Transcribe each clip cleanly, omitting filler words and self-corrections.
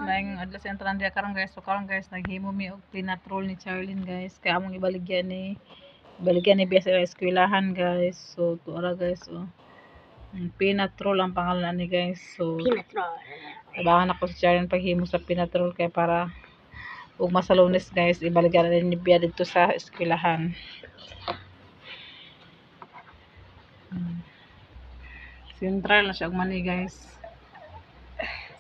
maing adlas entran dia karon guys. So karon guys naghimo mi og pinatrol ni Charlene guys. Kaya among ibaligyan ni biya sa eskwelahan guys. So tuara guys oh. Pinatrol ang pangalan ni guys. So Pinatrol. abangan ako si Charlene paghimo sa pinatrol kay para ug masalunes guys ibaligyan na ni biya dito sa eskwelahan. Sentral na siya og mani guys.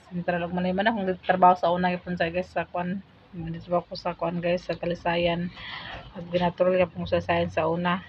Sentral og mani man akong trabaho sa una gyapon sa guys sa kwan. Trabaho ko sa kwan guys sa Kalisayan. At binatrol gyapon sa science sa una.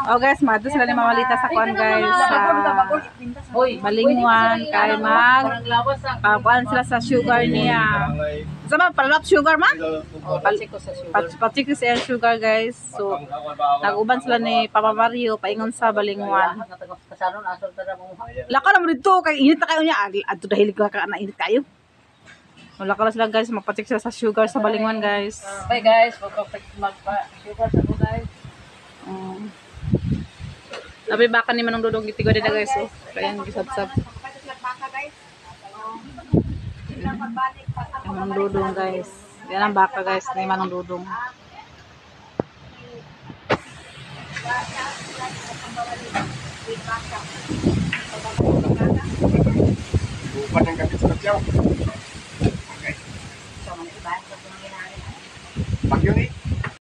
Oh guys, madto sila ni mamalita sa kwan guys sa Balingwan kay pagkuan sila sa sugar niya. Sama palot sugar ma? Patsik sa sugar guys. So nag-uban sila ni Papa Mario paingon sa Balingwan. Laka na mo dito kay init na kayo niya. Adto dahil ka na init kayo. Wala ka sila guys, magpatsik sila sa sugar sa Balingwan guys. Okay guys, magpa-sugar sa ko guys. Labi baka ni Manong Dudong gitigo din na guys oh. Kaya yung gisab-sab. Manong Dudong guys. Yan ang baka guys ni Manong Dudong.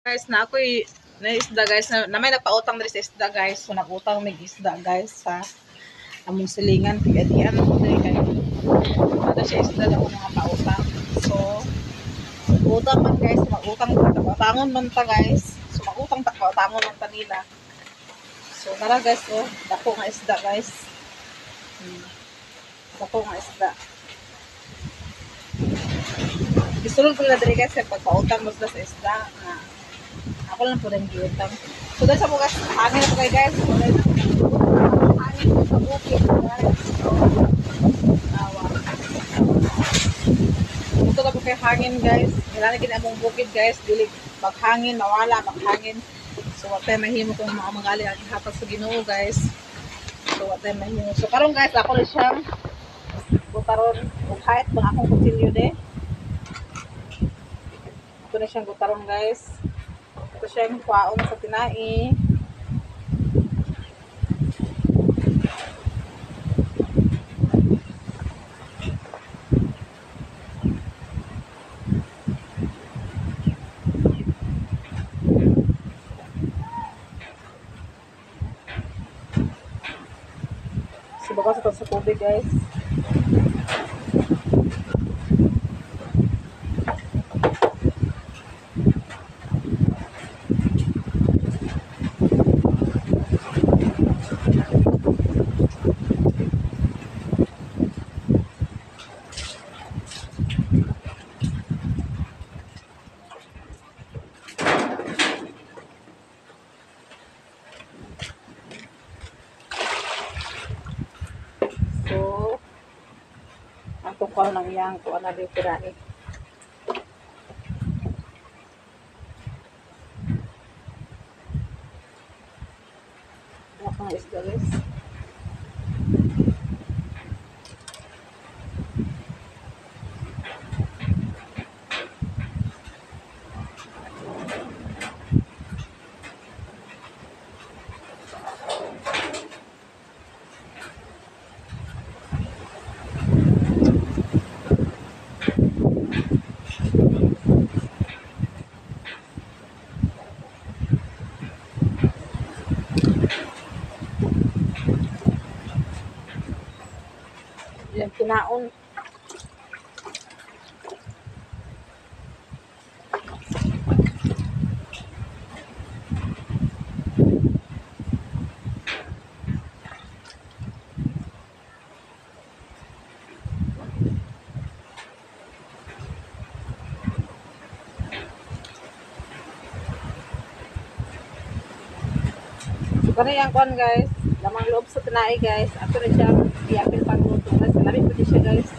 Guys na ako'y na isda guys na may nagpautang diri sa isda guys. So nagutang mig isda guys sa among silingan kaya di ano ko diri kay ada siya isda na mga pautang. So utang man guys, magutang patangon man ta guys. So magutang ta patangon man ta nila. So nara guys oh, dako nga isda guys. Dako nga isda. Gisulod ko na diri guys kay pagpautang mo sa isda na ako lang po rin giutang. So dahil sa bukas, hangin na po kayo guys. Hangin po sa bukid guys. Ito na po kayo hangin guys. Nilalagin among bukid guys. Dili maghangin, mawala, maghangin. So what time mahimo kung mga magali ang hatag sa Ginoo guys. So what time mahimo. So karon guys, ako rin siyang butaron. Kung kahit mga akong kutsilyo de. Ito na siyang butaron guys. Ito siya yung kwaon sa tinai. Subakas ito sa tubig guys. Tukal ng iyang kung ano dito rin. Wala kang isda guys. Yung kinaon. Kani ang kuan guys, lamang loob sa tinai guys. Ato na siya iapil pagluto guys. Labi po siya guys.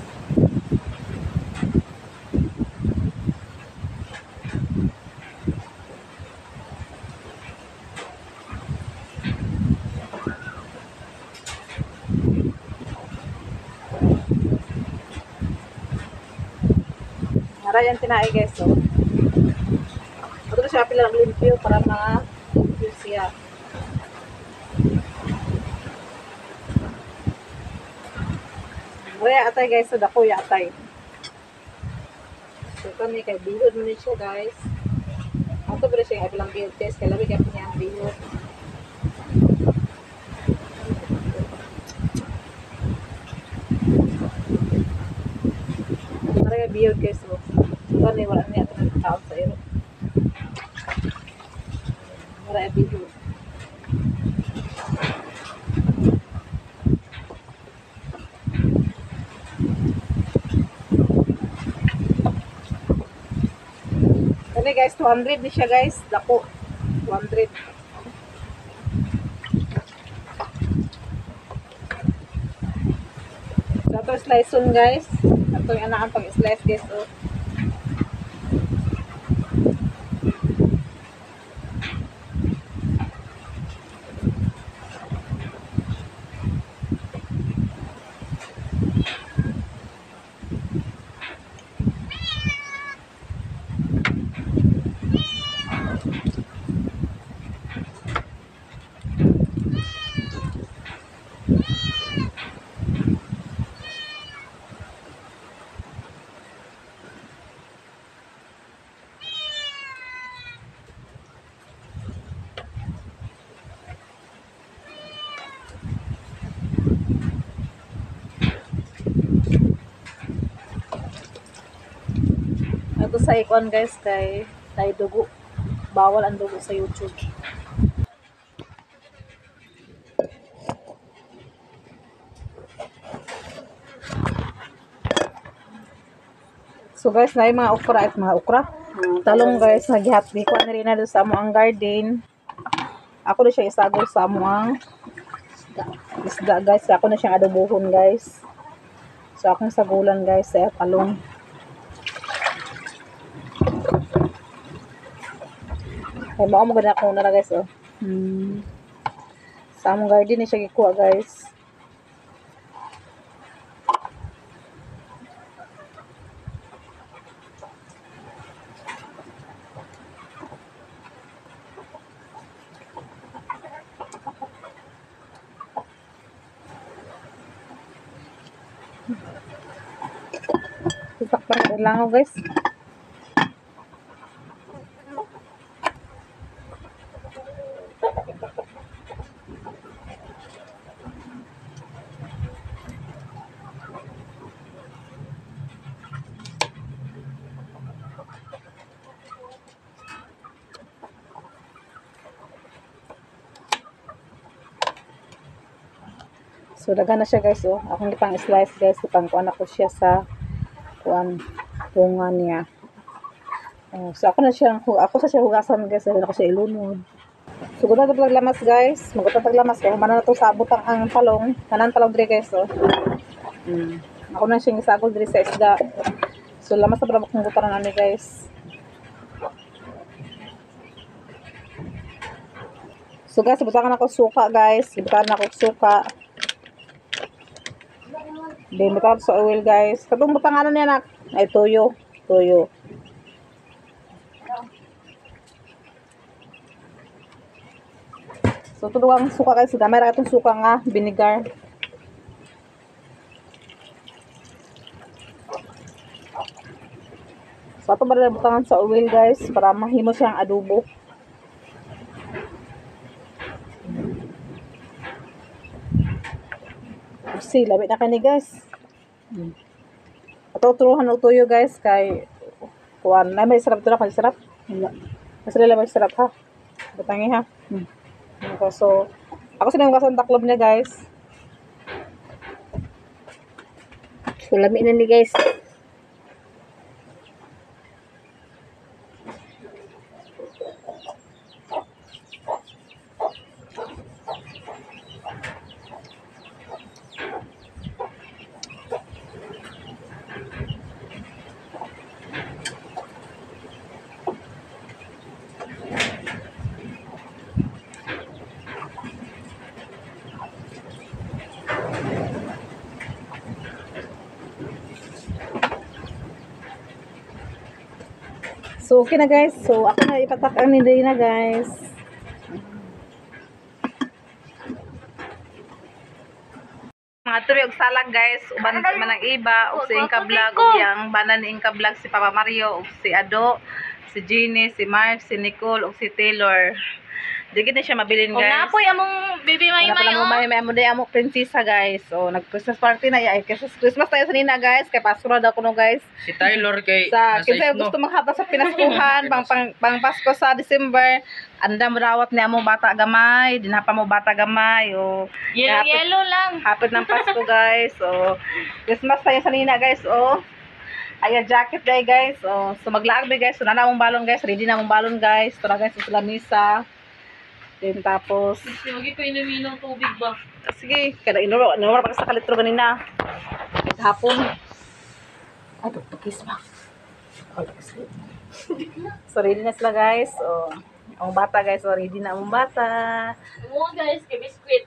Nara yung tinai guys so. Ato na siya apil lang limpyo para limpyo siya. Raya atay guys, so dako ya atay. So kani kay bihod mo ni siya guys. Ato ba siya ay bilang bihod guys, kay labi kay niya ang bihod. Raya bihod guys so. Kani wala niya atay tao sa iro. Raya bihod. Kani guys, 200 ni siya guys. Dako. 200. So, ito slice on guys. Ito yung anaan pag slice guys. Oh. Ito sa ikon guys kay dugo. Bawal ang dugo sa YouTube. So guys, na mga okra at mga okra. Talong guys, naghihapdi ko na rin na doon sa amo ang garden. Ako na siya isagol sa amo ang isda guys. Ako na siyang adobohon guys. So akong sagulan guys sa talong. Ay mao mo ganda ko na guys oh. Sa among garden ni siya gikuha guys. Takpan lang ako guys. So dagan na siya guys oh. Akong ipang slice guys, ipang kuan ako siya sa kuan bunga niya. So ako sa siya hugasan guys, dahil ako siya ilunod. So guna to paglamas guys, magutot paglamas kay humana na to sa abutang ang talong, tanan talong dire guys oh. Ako na siyang isagol dire sa isda. So lamas na pala kung gutaran ani guys. So guys, butakan ako suka guys, butakan ako suka. Then butakan sa oil guys. Katong butangan niya nak ay toyo. So tuduang suka guys, damay ra itong suka nga vinegar. So ato ba butangan sa oil guys para mahimo siyang adobo. See, labi na kani guys. Patuturuhan ng tuyo guys kay kuan na may sarap to na kasi sarap. Mas lala may sarap ha. Batangi ha. Okay, so ako sinang Santa Club niya guys. Sulami na ni guys. So okay na guys. So ako na ipatak ang ninday na guys. Mga turi og salag guys, uban sa manang iba og si Inka Vlog og yang banan ni Inka Vlog si Papa Mario og si Ado, si Jeannie, si Mark, si Nicole og si Taylor. Dili na siya mabilin Kung guys. napoy among baby Wala pa may na mo may amo day amo prinsesa guys. So nag-Christmas party na ay Christmas tayo sa nina guys kay Pasko na daw kuno guys. Si Taylor kay Sa nasa kasi isno. gusto maghata sa pinaskuhan pang Pasko sa December. Anda mo rawat ni amo bata gamay, dinapa mo bata gamay o Yellow lang. hapit ng Pasko guys. So Christmas tayo sa nina guys. Oh. Aya jacket day guys. So maglaag day guys. So nana mong balon guys. Ready na mong balon guys. Tara guys sa lamisa. Then tapos Sige ko inumin ng tubig ba? sige, kada inuro pa sa kalitro ganina. Hapon. Ay, pagkis ba? So ready na sila guys. So ang bata guys, so ready na ang bata. Oo guys, kay biskwit.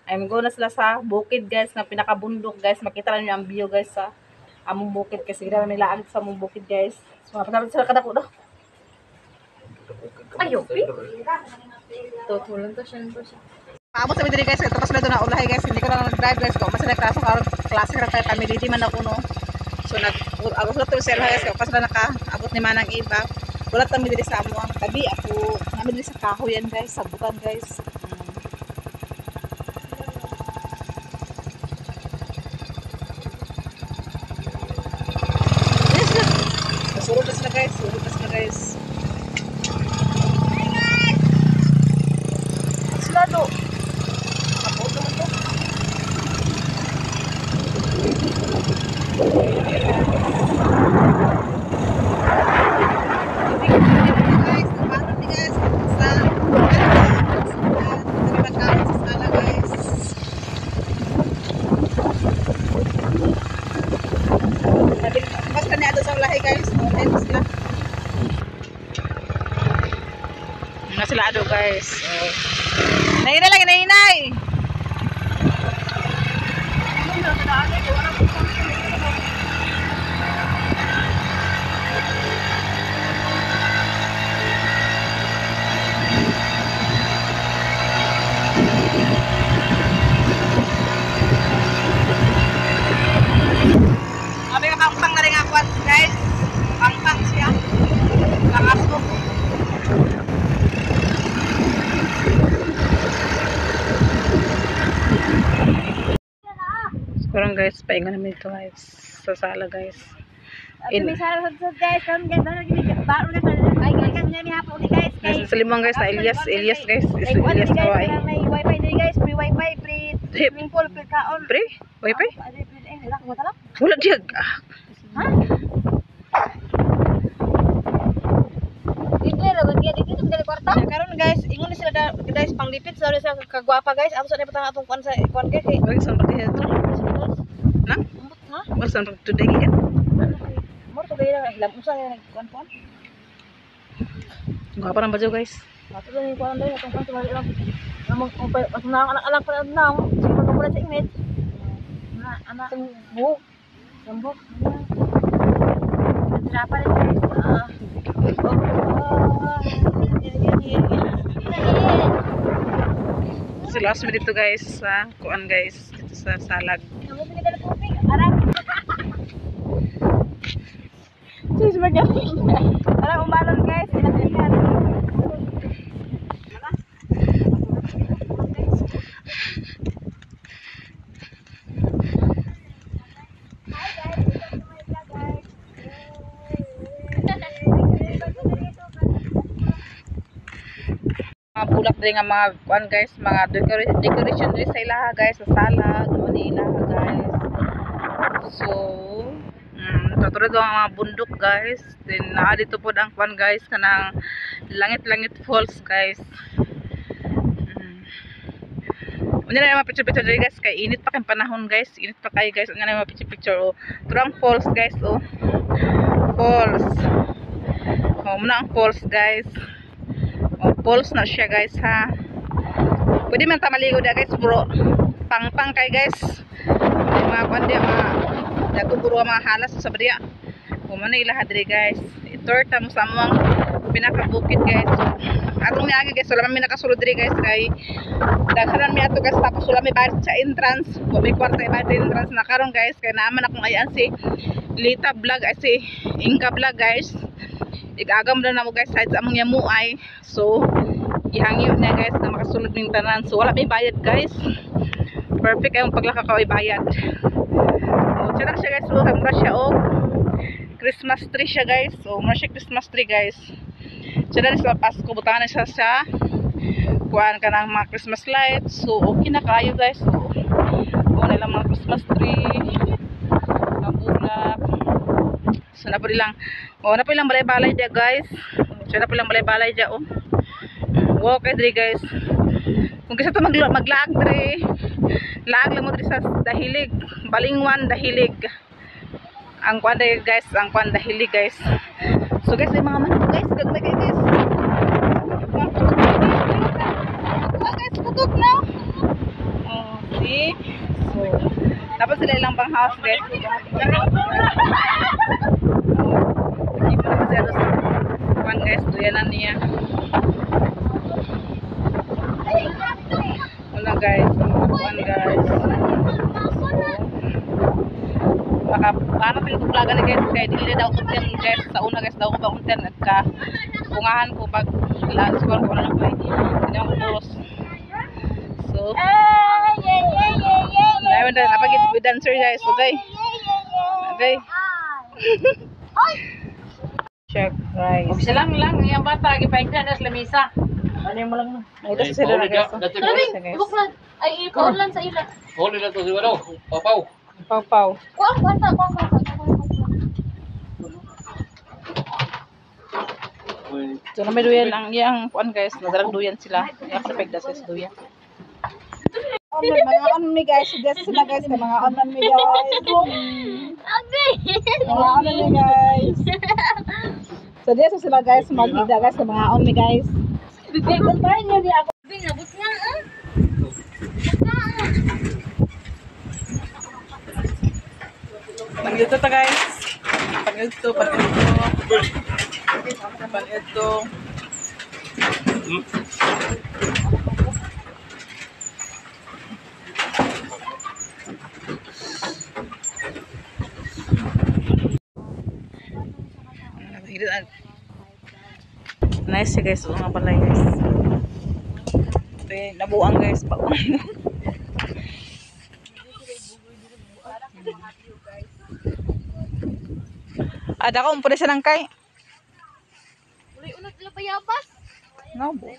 I'm go na sila sa bukid guys, na pinakabundok guys. Makita lang niyo ang view guys sa among bukid kasi gira nila agad sa among bukid guys. So napatapos sila kadako do. Ayo, Tutulan to siya nito siya. paabot sa diri guys, ito pa sila doon na ulahay guys. Hindi ko na nag-drive guys ko. Mas nagklase karon, klase ra tayo family di man ako no. So ako sa to sila guys, ko pa sila naka-abot ni manang iba. Wala ta mi diri sa amo. Tabi ako, namin diri sa kahoy yan guys, sabutan guys. Surod na sila guys, surod na sila guys. Sila do. Abot naman to. Guys, napanan ni guys sa nagpagkaon sa sala guys. Basta niya doon sa ulahi guys. Ayun na sila. Ayun na sila ado guys. Nainay lang, nainay! Sabi ka pang na rin ako guys. Pang siya. Pangasto. Kurang guys, paingan namin ito guys. Sa sala guys. May sarap sa guys, kam guys, baro na ay guys, kami hapo ni guys. Sa limang guys, na Elias guys. Elias Kawai. May wifi ni guys, free wifi, free swimming pool, free kaon. Pre? Wifi? Wala ko Wala diya. Ha? Libre ra ba dito dali kwarta? Karon guys, ingon ni sila guys panglipit sa sa kagwapa guys. Amo sa na patang atong kuan sa kuan guys. Wala saan pa diya ito? Na? Ha? Wala saan pa today ka? Mo to gaya hilam usa na kuan. Gapa nang badyo guys. Ato ni kuan dai atong kuan tumali lang. Among anak-anak pa na sige magkumpara sa image. Na anak bu. Jambok. Berapa rin guys? So last minute to guys sa kuan guys dito sa salag. Sis magaling. Para umalon guys, inapihan. diri nga mga kuan guys, mga decoration diri sa ilaha guys, sa sala, ni ilaha guys. So, tuturo daw ang mga bundok guys. Then naa dito pod ang kuan guys kanang langit-langit falls guys. Unya na mga picture diri guys kay init pa kay panahon guys. Init pa kay guys. Unya na mga picture oh. Turang falls guys oh. Falls. Oh, muna ang falls guys. Oh, falls na siya guys ha. Pwede man ta maligo da guys bro. Pang kay guys. Mga kuan dia mga dagko mga halas sa badiya. Kumana ilaha diri guys. Itor ta mo sa among pinakabukid guys. So, atong niagi guys, wala man mi nakasulod diri guys kay daghanan mi ato guys tapos wala mi bayad sa entrance. Wa mi kwarta bayad sa entrance na karon guys kay naaman akong ayan si Lita vlog ay si Inka vlog guys. Igagam na namo guys sa among yamuay. So ihangyo na guys na makasulod ning tanan. So wala mi bayad guys. Perfect ay paglaka ka bayad. Oh, siya siya guys, so mura siya og Christmas tree siya guys. So mura siya Christmas tree guys. Siya na sa Pasko butangan siya sa kuan ka ng mga Christmas lights. So okay na kayo guys. So na lang mga Christmas tree, kabulak. So na po lang. Oh, na po lang balay-balay dia guys. Siya na po lang balay-balay dia oh. Walk diri guys. Kung kasi ito maglaag diri, laag lang mo diri sa Dahilig, Balingwan Dahilig. Ang kuan guys, ang kuan Dahilig guys. So guys, yung mga manok guys, gagmay kayo guys. Guys, putok na. Oh, see? So, tapos sila ilang pang house guys. Hindi pa naman siya sa kuan guys, duyanan niya. Wala guys, kuan guys. Baka paano tayo tuglagan guys kay dili daw content guys sa una guys daw ko ba content nagka bungahan ko pag lunch ko wala na play hindi ako boss. So ayun na napagit with dancer guys. Okay check guys. Bisa lang yung bata gipaigdan sa lamesa. Ano mo lang. Ito sa sila na guys. Buklan ay ipaulan sa ila. Huli na to si Walo. Papaw. Pau. Kuang bata. So na may duyan ang iyang kuan guys, nadalang duyan sila. Yung sa pegdas guys duyan. Mga on me guys, suggest sila guys kay mga on me guys. Mga on me guys. So dito sila guys magida guys sa mga on me guys. Bibigyan tayo niyo di ako. Nabot nga Pag-ito ta guys. Pag-ito. Nice guys, oo nga pala guys. Okay, nabuang guys pa. Ada ko umpuna siya ng kay. Uli unod sila bayabas. No, bo.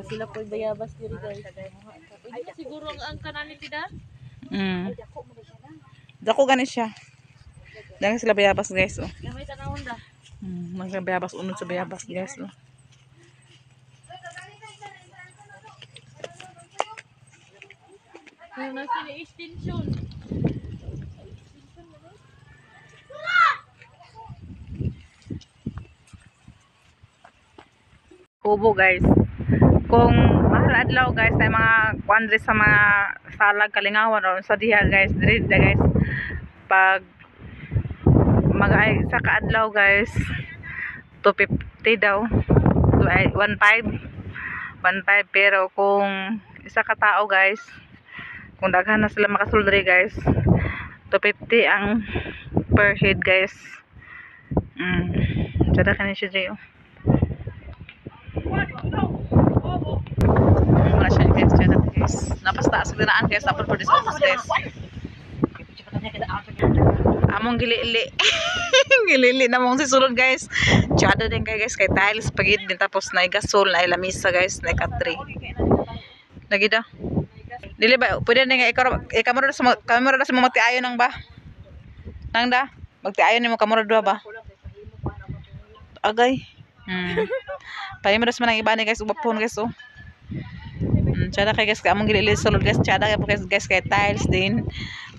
Sila po bayabas diri guys. Ay siguro ang kanan ni Tida. Dako gani siya. Dami sila bayabas guys oh. Gamay tanawon da. Mga bayabas unod sa bayabas guys oh. Ano na sila extension. Kubo guys. Kung mahal adlaw guys tay mga kuandre sa mga salag kalingawan o sa diha guys, diri guys. Pag mag-ay sa kaadlaw guys 250 daw. 15 pero kung isa ka tao guys, kung daghan na sila makasulod diri guys 250 ang per head guys. Sada kanin siya diri oh. Wala siya guys, sada guys. Napas taas sa dinaan guys, tapos for this office guys. Among gilili. Gilili na mong sisulod guys. Tsada din kay guys kay tiles pagid din tapos na gasol na lamisa guys na katri. Lagi daw. Dili ba pwede na nga kamera sa mamati ayo nang ba? Nang da? Magti ayo nimo kamera duha ba? Agay. Payimras man ang iba ni guys ubapon guys oh. Tsada kay guys among gilili sulod guys. Tsada kay guys kay tiles din.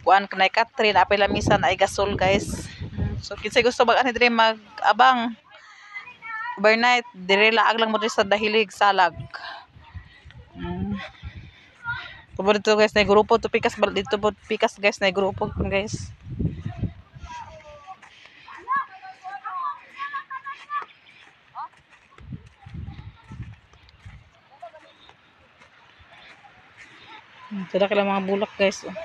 Kuan kanay katri na apay lamisa na ay gasol guys. So kinsay gusto mag ani dire mag-abang overnight dire laag lang mo dire sa Dahilig Salag. Kubo dito guys na grupo to pikas dito po pikas guys na grupo guys. Sada kila mga bulak guys oh.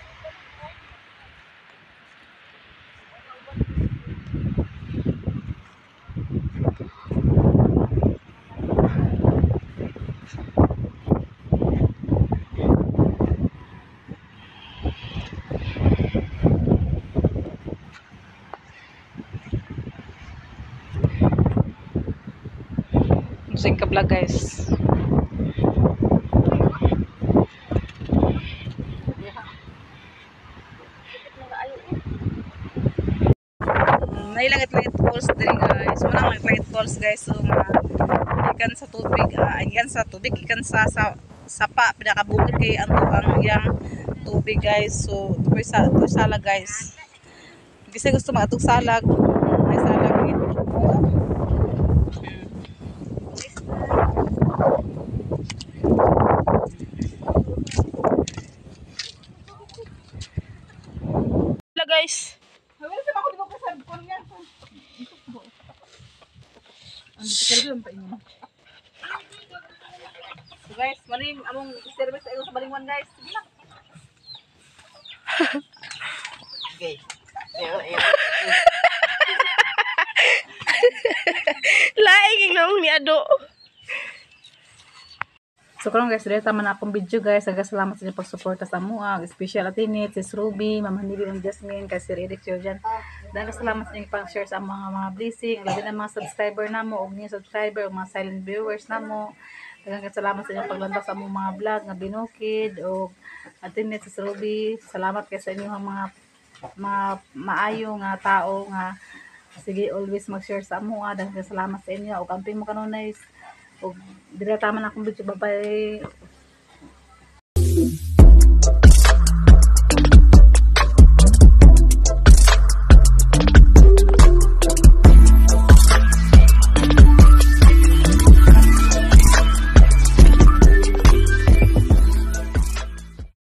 Musing ka vlog guys. Nailangit-langit falls din guys. Walang langit-langit falls guys. So ikan sa tubig, ikan sa sapa pinakabukid kay ang yang tubig guys. So ito salag guys. Kasi gusto maatog salag, may salag ito. Guys. So guys, maning among service ayo sa balingwan guys. Sige na. Okay. Laing ang naong ni Ado. So karon guys, dito man akong video guys. Salamat sa inyong pagsuporta sa mua, special atinit, sis Ruby, Ma'am Hanili and Jasmine, kay Sir Eric Jordan. Dahil salamat sa inyong pag-share sa mga blessing, labi na mga subscriber namo, og new subscriber, og mga silent viewers namo. Daghang salamat sa inyong paglantaw sa among mga vlog nga binukid og atinit sis Ruby. Salamat kay sa inyong mga maayo nga tao nga sige always mag-share sa mua. Daghang salamat sa inyo og amping mo kanunay. Og dire taman akong video, bye bye.